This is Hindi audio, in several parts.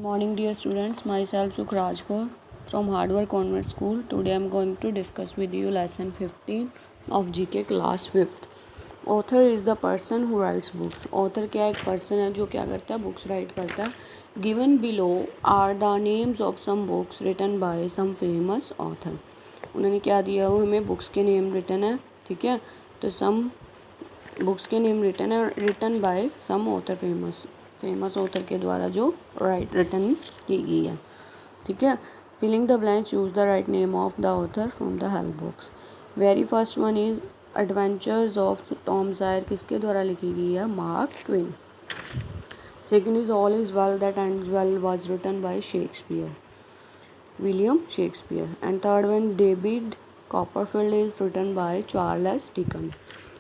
Morning, dear students. Myself Sukh Rajkot from Hardware Convent School. Today I am going to discuss with you lesson 15 of GK class 5th. Author is the person who writes books. Author क्या एक person है जो क्या करता है, books write करता है. Given below are the names of some books written by some famous author. उन्होंने क्या दिया, वो हमें books के name written है, ठीक है. तो some बुक्स के नेम रिटन है, written by some author, famous author के द्वारा जो रिटन की गई है, ठीक है. Filling the blank, choose the right name of the author from the help box. Very first one is adventures of Tom Sawyer, किसके द्वारा लिखी गई है, Mark Twain. Second is all is well that ends well, was written by Shakespeare, William Shakespeare. And third one, David Copperfield is written by Charles Dickens.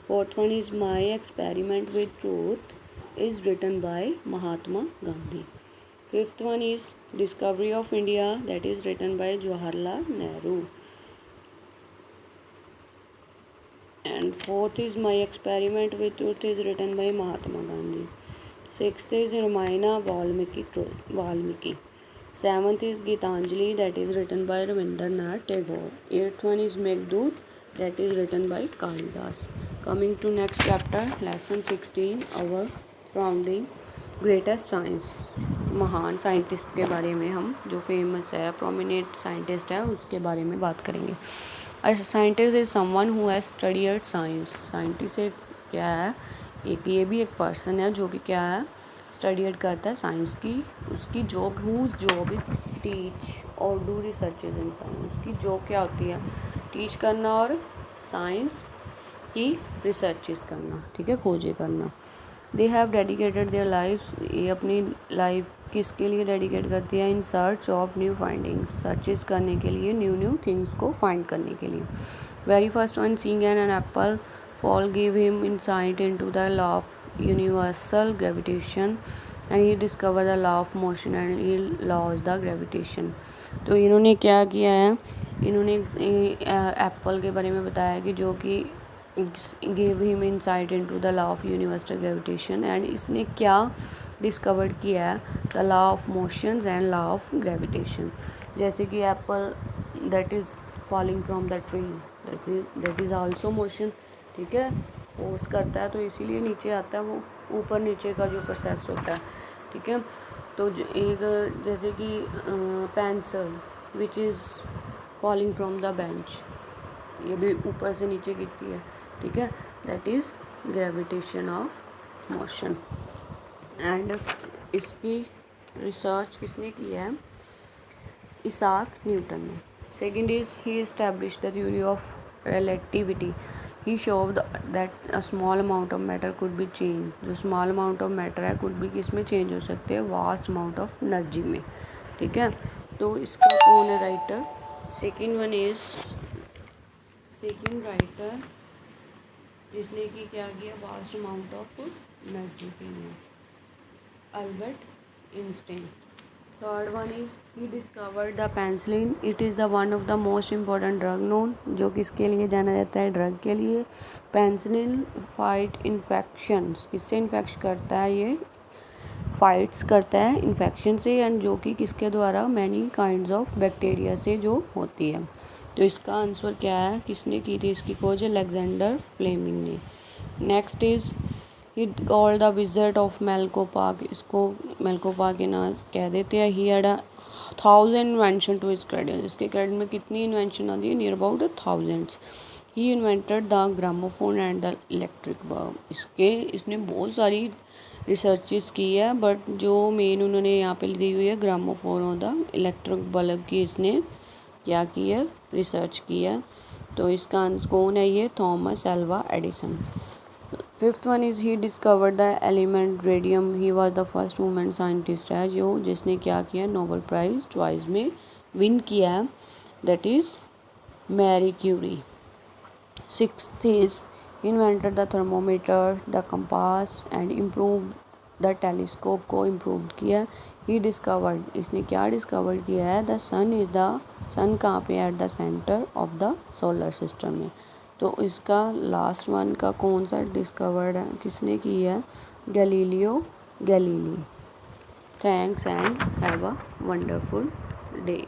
Fourth one is My Experiment with Truth is written by Mahatma Gandhi. Fifth one is Discovery of India, that is written by Jawaharlal Nehru. And fourth is My Experiment with Truth is written by Mahatma Gandhi. Sixth is Ramayana Valmiki. Seventh is Gitanjali, that is written by Rabindranath Tagore. Eighth one is Meghdoot, that is written by Kalidas. Coming to next chapter, lesson 16, our surrounding greatest science. महान साइंटिस्ट के बारे में हम, जो फेमस है, प्रोमिनेंट साइंटिस्ट है, उसके बारे में बात करेंगे. A scientist is someone who has studied science. Scientist एक क्या है, एक ये भी एक पर्सन है जो कि क्या है, स्टडीड करता है साइंस की. उसकी job, whose job is teach और डू रिसर्चेज इन साइंस. उसकी जॉब क्या होती है, टीच करना और साइंस की रिसर्चेस करना, ठीक है, खोजें करना. They have dedicated their life, ये अपनी लाइफ किसके लिए डेडिकेट करती है, in search of new findings, searches करने के लिए, न्यू थिंग्स को फाइंड करने के लिए. Very first one, seeing an apple fall give him insight into the law of universal gravitation and he discover the law of motion and he laws the gravitation. तो इन्होंने क्या किया है, इन्होंने एप्पल के बारे में बताया कि जो कि gave him insight into the law of universal gravitation, and इसने क्या डिस्कवर्ड किया है, the law of motions and law of gravitation. जैसे कि Apple that is falling from the tree, that is also motion, ठीक है, फोर्स करता है तो इसीलिए नीचे आता है, वो ऊपर नीचे का जो प्रोसेस होता है, ठीक है. तो एक जैसे कि pencil which is falling from the bench, ये भी ऊपर से नीचे गिरती है, ठीक है, that is gravitation of motion. And इसकी रिसर्च किसने की है, इसाक न्यूटन ने. Second is he establish the theory of relativity. He showed that a small amount of matter could be change. जो स्मॉल अमाउंट ऑफ मैटर है कुड भी किस में चेंज हो सकते हैं, वास्ट अमाउंट ऑफ एनर्जी में, ठीक है. तो इसका कौन है writer, second one is second writer जिसने कि क्या किया, वास्ट अमाउंट ऑफ एनर्जी के लिए, Albert Einstein. Third one is he discovered the penicillin. It is the one of the most important drug known, जो किसके लिए जाना जाता है, ड्रग के लिए. पेंसिलिन फाइट इन्फेक्शंस, किससे इन्फेक्ट करता है, ये फाइट्स करता है इन्फेक्शन से, एंड जो कि किसके द्वारा, मैनी काइंड्स ऑफ बैक्टीरिया से जो होती है. तो इसका आंसर क्या है, किसने की थी इसकी खोज, अलेक्जेंडर फ्लेमिंग ने. Next is he called the wizard of Menlo Park. इसको मेलकोपाग के नाम कह देते हैं. He had 1000 invention to his credit. इसके क्रेडिट में कितनी इन्वेंशन आती है, near about 1000. He invented the gramophone and the electric bulb. इसने बहुत सारी रिसर्चेस की है, बट जो मेन उन्होंने यहाँ पे दी हुई है, ग्रामोफोन और द इलेक्ट्रिक बल्ब की इसने क्या की है, रिसर्च की है. तो इसका कौन है, ये Thomas Alva Edison. Fifth one is he discovered the element radium. He was the first women scientist है जो जिसने क्या किया, नोबेल प्राइज़ ट्वाइस में विन किया है, that is Marie Curie. Sixth is invented the thermometer, the compass and improve the telescope को इम्प्रूव किया. ही डिस्कवर्ड, इसने क्या डिस्कवर किया है, the sun is the, sun कहाँ पे, at the centre of the solar system में. तो इसका लास्ट वन का कौन सा डिस्कवर्ड है, किसने की है, Galileo Galilei. Thanks and have a wonderful day.